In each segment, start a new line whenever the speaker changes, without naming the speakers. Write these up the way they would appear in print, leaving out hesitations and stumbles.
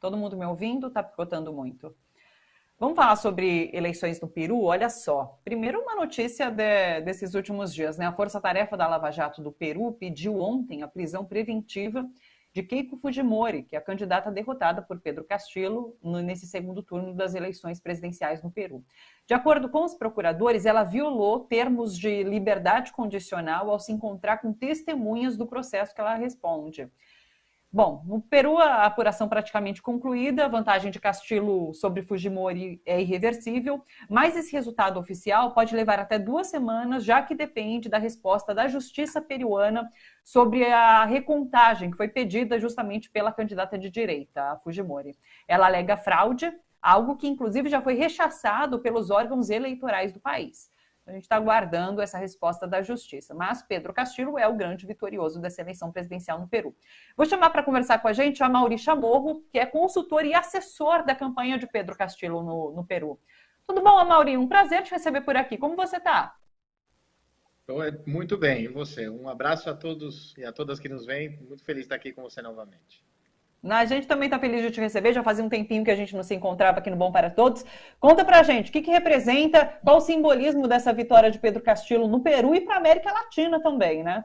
Todo mundo me ouvindo? Está picotando muito. Vamos falar sobre eleições no Peru? Olha só. Primeiro, uma notícia desses últimos dias, né? A Força Tarefa da Lava Jato do Peru pediu ontem a prisão preventiva de Keiko Fujimori, que é a candidata derrotada por Pedro Castillo nesse segundo turno das eleições presidenciais no Peru. De acordo com os procuradores, ela violou termos de liberdade condicional ao se encontrar com testemunhas do processo que ela responde. Bom, no Peru a apuração praticamente concluída, a vantagem de Castillo sobre Fujimori é irreversível, mas esse resultado oficial pode levar até 2 semanas, já que depende da resposta da justiça peruana sobre a recontagem que foi pedida justamente pela candidata de direita, a Fujimori. Ela alega fraude, algo que inclusive já foi rechaçado pelos órgãos eleitorais do país. A gente está aguardando essa resposta da justiça. Mas Pedro Castillo é o grande vitorioso dessa eleição presidencial no Peru. Vou chamar para conversar com a gente a Amaury Chamorro, que é consultor e assessor da campanha de Pedro Castillo no Peru. Tudo bom, Amaury? Um prazer te receber por aqui. Como você está?
Muito bem, e você? Um abraço a todos e a todas que nos veem. Muito feliz de estar aqui com você novamente.
A gente também está feliz de te receber, já fazia um tempinho que a gente não se encontrava aqui no Bom para Todos. Conta pra gente, o que representa, qual o simbolismo dessa vitória de Pedro Castillo no Peru e para a América Latina também, né?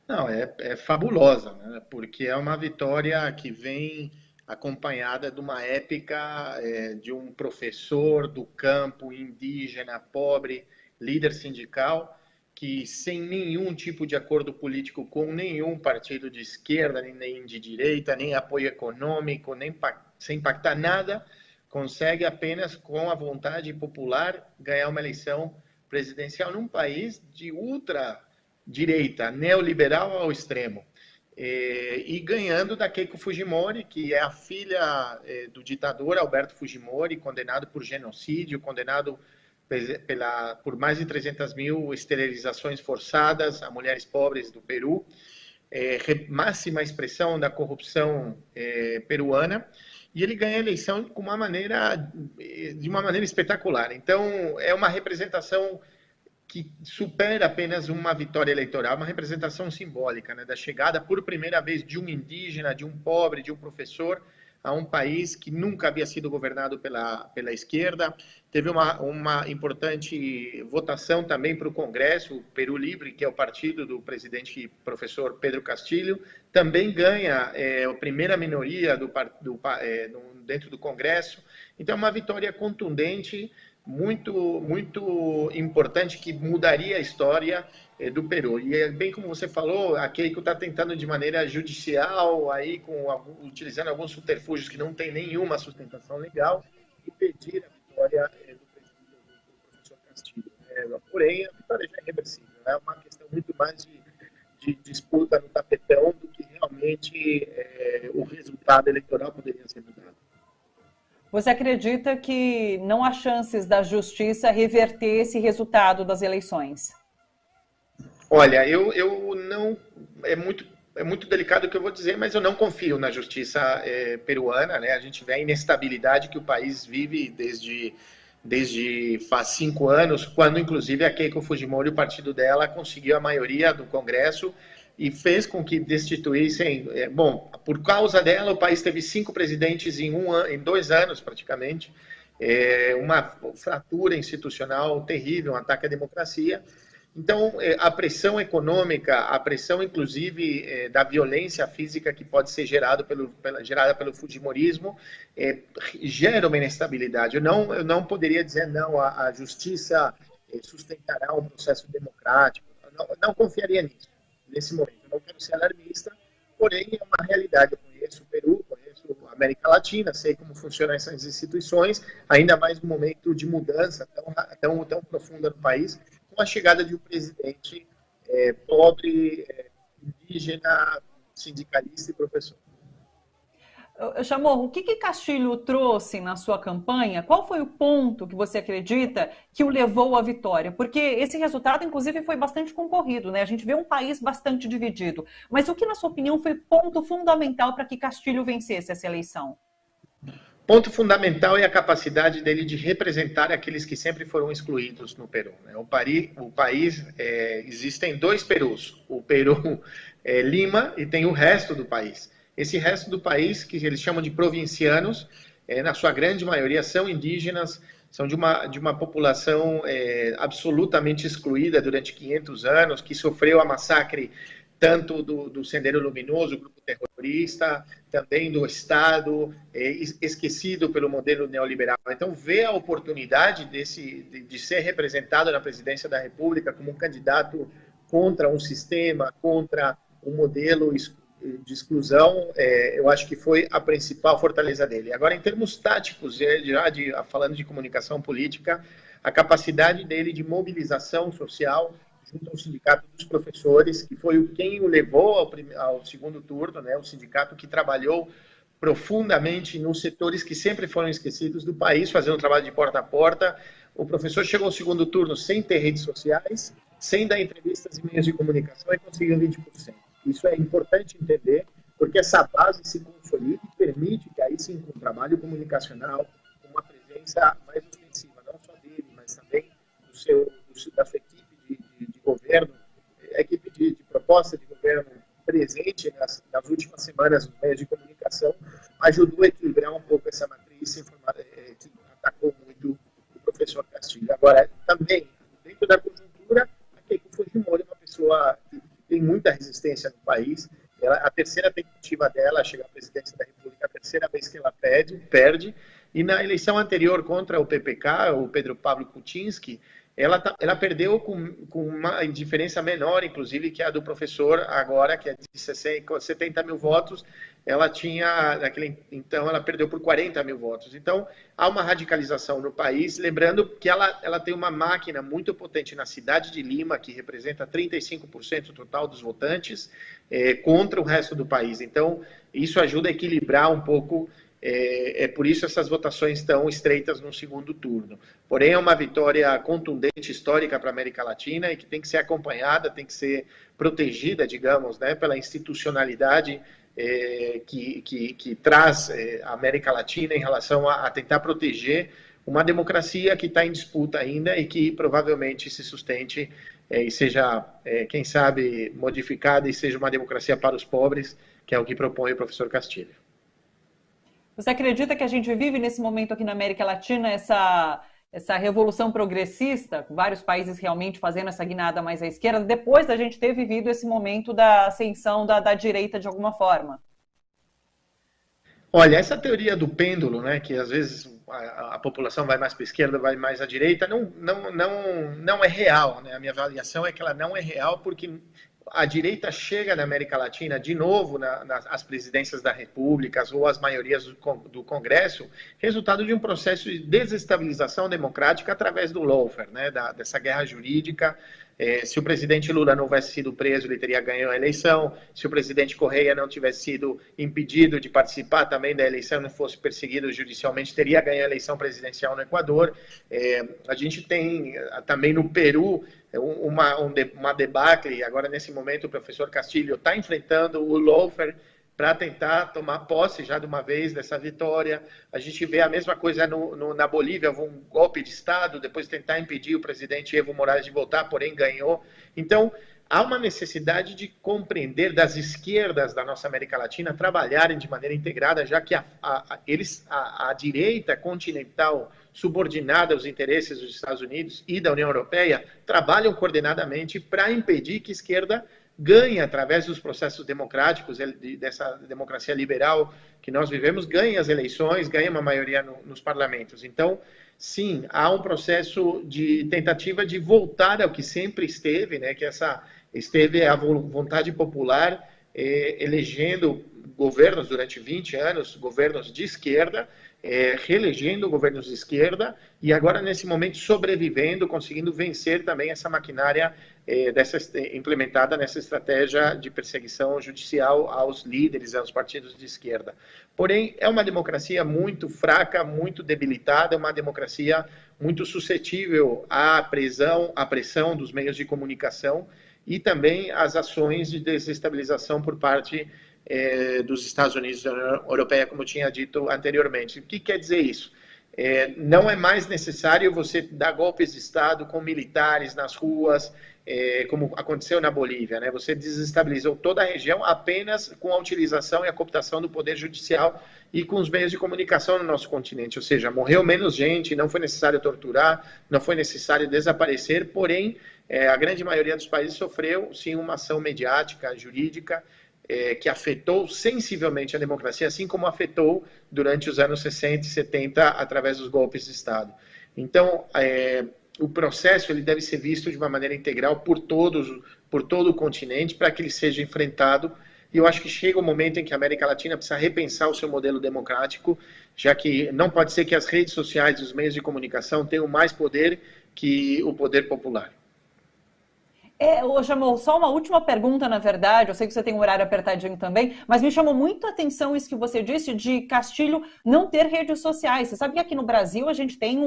Não, é fabulosa, né? Porque é uma vitória que vem acompanhada de uma épica de um professor do campo, indígena, pobre, líder sindical, que sem nenhum tipo de acordo político com nenhum partido de esquerda, nem de direita, nem apoio econômico, sem pactar nada, consegue apenas com a vontade popular ganhar uma eleição presidencial num país de ultra-direita, neoliberal ao extremo. E ganhando da Keiko Fujimori, que é a filha do ditador Alberto Fujimori, condenado por genocídio, condenado por mais de 300 mil esterilizações forçadas a mulheres pobres do Peru, máxima expressão da corrupção peruana, e ele ganha a eleição de uma maneira espetacular. Então, é uma representação que supera apenas uma vitória eleitoral, uma representação simbólica, né, da chegada por primeira vez de um indígena, de um pobre, de um professor, a um país que nunca havia sido governado pela esquerda. Teve uma importante votação também para o Congresso, o Peru Livre, que é o partido do presidente professor Pedro Castillo, também ganha a primeira minoria dentro do Congresso. Então, é uma vitória contundente, muito importante, que mudaria a história do Peru. E bem como você falou, a Keiko está tentando de maneira judicial, aí, utilizando alguns subterfúgios que não tem nenhuma sustentação legal, impedir a vitória do professor Castillo. Porém, a vitória já é irreversível. É uma questão muito mais de disputa no tapetão do que realmente o resultado eleitoral poderia ser mudado.
Você acredita que não há chances da justiça reverter esse resultado das eleições?
Olha, eu não... É muito delicado o que eu vou dizer, mas eu não confio na justiça peruana, né? A gente vê a inestabilidade que o país vive desde faz 5 anos, quando inclusive a Keiko Fujimori, o partido dela, conseguiu a maioria do Congresso e fez com que destituíssem... Bom, por causa dela, o país teve 5 presidentes em 2 anos, praticamente. Uma fratura institucional terrível, um ataque à democracia. Então, a pressão econômica, a pressão, inclusive, da violência física que pode ser gerada pelo Fujimorismo, gera uma inestabilidade. Eu não poderia dizer, não, a justiça sustentará um processo democrático. Não confiaria nisso, nesse momento. Eu não quero ser alarmista, porém, é uma realidade. Eu conheço o Peru, conheço a América Latina, sei como funcionam essas instituições, ainda mais no momento de mudança tão profunda no país, com a chegada de um presidente pobre, indígena, sindicalista e professor.
Chamorro, o que Castillo trouxe na sua campanha? Qual foi o ponto que você acredita que o levou à vitória? Porque esse resultado, inclusive, foi bastante concorrido, né? A gente vê um país bastante dividido. Mas o que, na sua opinião, foi ponto fundamental para que Castillo vencesse essa eleição?
Ponto fundamental é a capacidade dele de representar aqueles que sempre foram excluídos no Peru. O país, existem 2 Perus, o Peru Lima e tem o resto do país. Esse resto do país, que eles chamam de provincianos, na sua grande maioria são indígenas, são de uma população absolutamente excluída durante 500 anos, que sofreu a massacre tanto do Sendeiro Luminoso, o grupo terrorista, também do Estado, esquecido pelo modelo neoliberal. Então, ver a oportunidade de ser representado na presidência da República como um candidato contra um sistema, contra um modelo de exclusão, eu acho que foi a principal fortaleza dele. Agora, em termos táticos, falando de comunicação política, a capacidade dele de mobilização social junto ao Sindicato dos Professores, que foi quem o levou ao segundo turno, né, o sindicato que trabalhou profundamente nos setores que sempre foram esquecidos do país, fazendo um trabalho de porta a porta. O professor chegou ao segundo turno sem ter redes sociais, sem dar entrevistas e meios de comunicação e conseguiu 20%. Isso é importante entender, porque essa base se consolida e permite que aí sim, com um trabalho comunicacional, uma presença mais ostensiva, não só dele, mas também da sua equipe de governo, a equipe de proposta de governo presente nas últimas semanas nos meios de comunicação, ajudou a equilibrar um pouco essa matriz que atacou muito o professor Castilho. Agora, também, dentro da conjuntura, a Keiko Fujimori é uma pessoa que tem muita resistência no país. A terceira tentativa dela a chegar à presidência da República, a terceira vez que ela perde, e na eleição anterior contra o PPK, o Pedro Pablo Kuczynski, ela perdeu com uma diferença menor, inclusive, que a do professor agora, que é de 70 mil votos, então ela perdeu por 40 mil votos. Então, há uma radicalização no país, lembrando que ela tem uma máquina muito potente na cidade de Lima, que representa 35% total dos votantes, contra o resto do país. Então, isso ajuda a equilibrar um pouco. Por isso essas votações estão estreitas no segundo turno. Porém, é uma vitória contundente, histórica para a América Latina e que tem que ser acompanhada, tem que ser protegida, digamos, né, pela institucionalidade que traz a América Latina em relação a tentar proteger uma democracia que está em disputa ainda e que provavelmente se sustente e seja, quem sabe, modificada e seja uma democracia para os pobres, que é o que propõe o professor Castilho.
Você acredita que a gente vive nesse momento aqui na América Latina essa revolução progressista, com vários países realmente fazendo essa guinada mais à esquerda, depois da gente ter vivido esse momento da ascensão da direita de alguma forma?
Olha, essa teoria do pêndulo, né, que às vezes a população vai mais para a esquerda, vai mais à direita, não é real, né? A minha avaliação é que ela não é real porque a direita chega na América Latina, de novo, nas presidências da República ou as maiorias do Congresso, resultado de um processo de desestabilização democrática através do lawfare, né, dessa guerra jurídica. Se o presidente Lula não tivesse sido preso, ele teria ganho a eleição. Se o presidente Correia não tivesse sido impedido de participar também da eleição, não fosse perseguido judicialmente, teria ganho a eleição presidencial no Equador. A gente tem também no Peru uma debacle. Agora, nesse momento, o professor Castilho está enfrentando o lawfare para tentar tomar posse já de uma vez dessa vitória. A gente vê a mesma coisa na Bolívia, um golpe de Estado, depois tentar impedir o presidente Evo Morales de voltar, porém ganhou. Então, há uma necessidade de compreender das esquerdas da nossa América Latina trabalharem de maneira integrada, já que a direita continental subordinada aos interesses dos Estados Unidos e da União Europeia trabalham coordenadamente para impedir que a esquerda ganhe, através dos processos democráticos, dessa democracia liberal que nós vivemos, ganhe as eleições, ganhe uma maioria nos parlamentos. Então, sim, há um processo de tentativa de voltar ao que sempre esteve, né, que esteve a vontade popular, elegendo governos durante 20 anos, governos de esquerda, reelegendo governos de esquerda e agora, nesse momento, sobrevivendo, conseguindo vencer também essa maquinária implementada nessa estratégia de perseguição judicial aos líderes, aos partidos de esquerda. Porém, é uma democracia muito fraca, muito debilitada, uma democracia muito suscetível à pressão dos meios de comunicação e também às ações de desestabilização por parte dos Estados Unidos e da União Europeia, como eu tinha dito anteriormente. O que quer dizer isso? Não é mais necessário você dar golpes de Estado com militares nas ruas, como aconteceu na Bolívia, né? Você desestabilizou toda a região apenas com a utilização e a cooptação do poder judicial e com os meios de comunicação no nosso continente, ou seja, morreu menos gente, não foi necessário torturar, não foi necessário desaparecer, porém, a grande maioria dos países sofreu, sim, uma ação mediática, jurídica, que afetou sensivelmente a democracia, assim como afetou durante os anos 60 e 70 através dos golpes de Estado. Então, o processo ele deve ser visto de uma maneira integral por todo o continente para que ele seja enfrentado. E eu acho que chega o momento em que a América Latina precisa repensar o seu modelo democrático, já que não pode ser que as redes sociais e os meios de comunicação tenham mais poder que o poder popular.
Ô, Jamil, só uma última pergunta, na verdade, eu sei que você tem um horário apertadinho também, mas me chamou muito a atenção isso que você disse de Castilho não ter redes sociais. Você sabe que aqui no Brasil a gente tem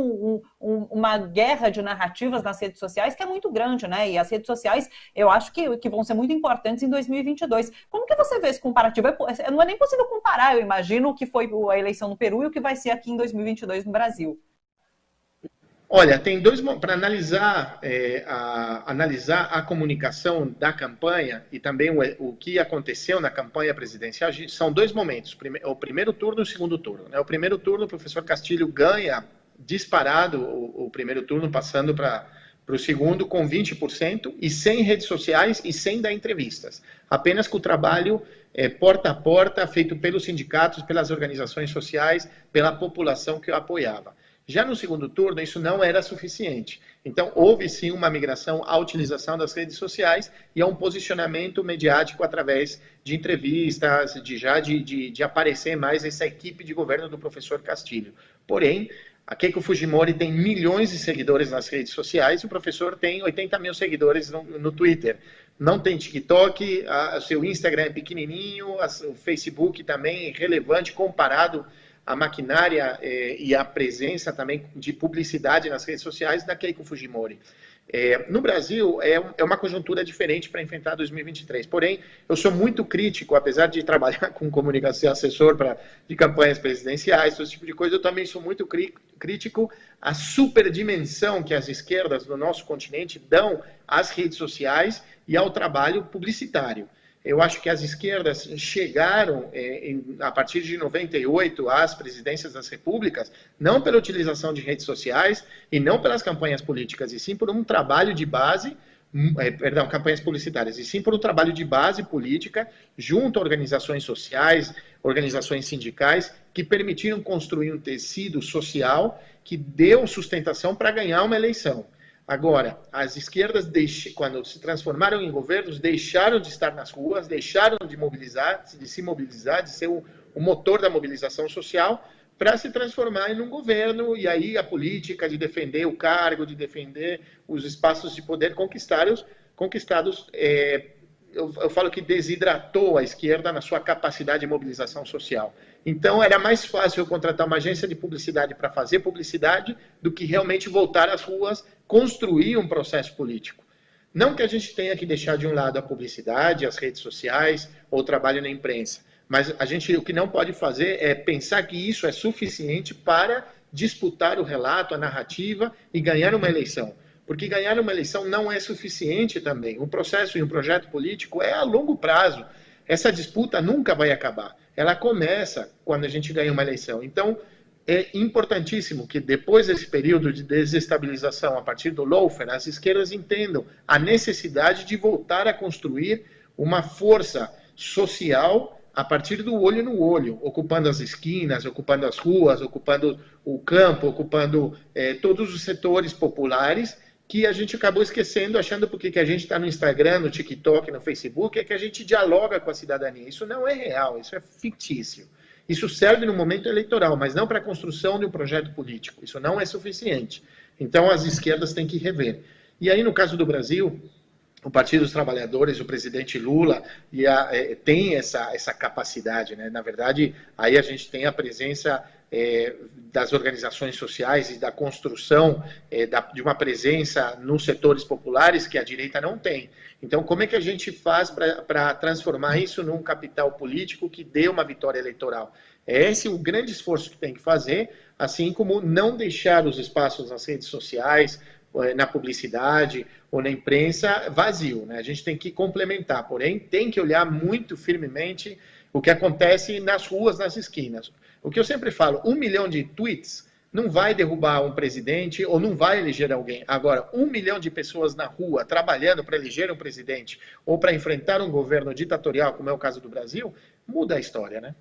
uma guerra de narrativas nas redes sociais que é muito grande, né? E as redes sociais, eu acho que vão ser muito importantes em 2022. Como que você vê esse comparativo? Não é nem possível comparar, eu imagino, o que foi a eleição no Peru e o que vai ser aqui em 2022 no Brasil.
Olha, tem dois para analisar, analisar a comunicação da campanha e também o que aconteceu na campanha presidencial. São dois momentos, o primeiro turno e o segundo turno. Né? O primeiro turno, o professor Castilho ganha disparado o primeiro turno, passando para o segundo com 20% e sem redes sociais e sem dar entrevistas. Apenas com o trabalho porta a porta, feito pelos sindicatos, pelas organizações sociais, pela população que o apoiava. Já no segundo turno, isso não era suficiente. Então, houve sim uma migração à utilização das redes sociais e a um posicionamento mediático através de entrevistas, de aparecer mais essa equipe de governo do professor Castilho. Porém, a Keiko Fujimori tem milhões de seguidores nas redes sociais e o professor tem 80 mil seguidores no Twitter. Não tem TikTok, o seu Instagram é pequenininho, o Facebook também é relevante comparado a maquinária e a presença também de publicidade nas redes sociais da Keiko Fujimori. No Brasil, é uma conjuntura diferente para enfrentar 2023. Porém, eu sou muito crítico, apesar de trabalhar com comunicação, assessor de campanhas presidenciais, esse tipo de coisa, eu também sou muito crítico à superdimensão que as esquerdas do nosso continente dão às redes sociais e ao trabalho publicitário. Eu acho que as esquerdas chegaram, a partir de 98, às presidências das repúblicas, não pela utilização de redes sociais e não pelas campanhas políticas, e sim por um trabalho de base, campanhas publicitárias, e sim por um trabalho de base política, junto a organizações sociais, organizações sindicais, que permitiram construir um tecido social que deu sustentação para ganhar uma eleição. Agora, as esquerdas, quando se transformaram em governos, deixaram de estar nas ruas, deixaram de se mobilizar, de ser o motor da mobilização social, para se transformar em um governo, e aí a política de defender o cargo, de defender os espaços de poder conquistados, eu falo que desidratou a esquerda na sua capacidade de mobilização social. Então, era mais fácil eu contratar uma agência de publicidade para fazer publicidade do que realmente voltar às ruas, construir um processo político. Não que a gente tenha que deixar de um lado a publicidade, as redes sociais ou o trabalho na imprensa, mas o que não pode fazer é pensar que isso é suficiente para disputar o relato, a narrativa e ganhar uma eleição. Porque ganhar uma eleição não é suficiente também. Um processo e um projeto político é a longo prazo. Essa disputa nunca vai acabar. Ela começa quando a gente ganha uma eleição. Então, é importantíssimo que depois desse período de desestabilização, a partir do lawfare, as esquerdas entendam a necessidade de voltar a construir uma força social a partir do olho no olho, ocupando as esquinas, ocupando as ruas, ocupando o campo, ocupando todos os setores populares, que a gente acabou esquecendo, achando porque a gente está no Instagram, no TikTok, no Facebook, é que a gente dialoga com a cidadania. Isso não é real, isso é fictício. Isso serve no momento eleitoral, mas não para a construção de um projeto político. Isso não é suficiente. Então, as esquerdas têm que rever. E aí, no caso do Brasil, o Partido dos Trabalhadores, o presidente Lula, tem essa capacidade, né? Na verdade, aí a gente tem a presença das organizações sociais e da construção de uma presença nos setores populares que a direita não tem. Então, como é que a gente faz para transformar isso num capital político que dê uma vitória eleitoral? É esse o grande esforço que tem que fazer, assim como não deixar os espaços nas redes sociais, na publicidade ou na imprensa vazio, né? A gente tem que complementar, porém tem que olhar muito firmemente o que acontece nas ruas, nas esquinas. O que eu sempre falo, 1 milhão de tweets não vai derrubar um presidente ou não vai eleger alguém. Agora, 1 milhão de pessoas na rua trabalhando para eleger um presidente ou para enfrentar um governo ditatorial, como é o caso do Brasil, muda a história, né?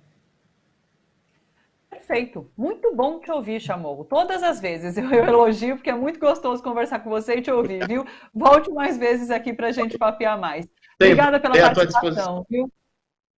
Perfeito. Muito bom te ouvir, Chamorro. Todas as vezes eu elogio, porque é muito gostoso conversar com você e te ouvir, viu? Volte mais vezes aqui para a gente papear mais.
Sempre
Obrigada pela
à tua disposição.
participação, viu?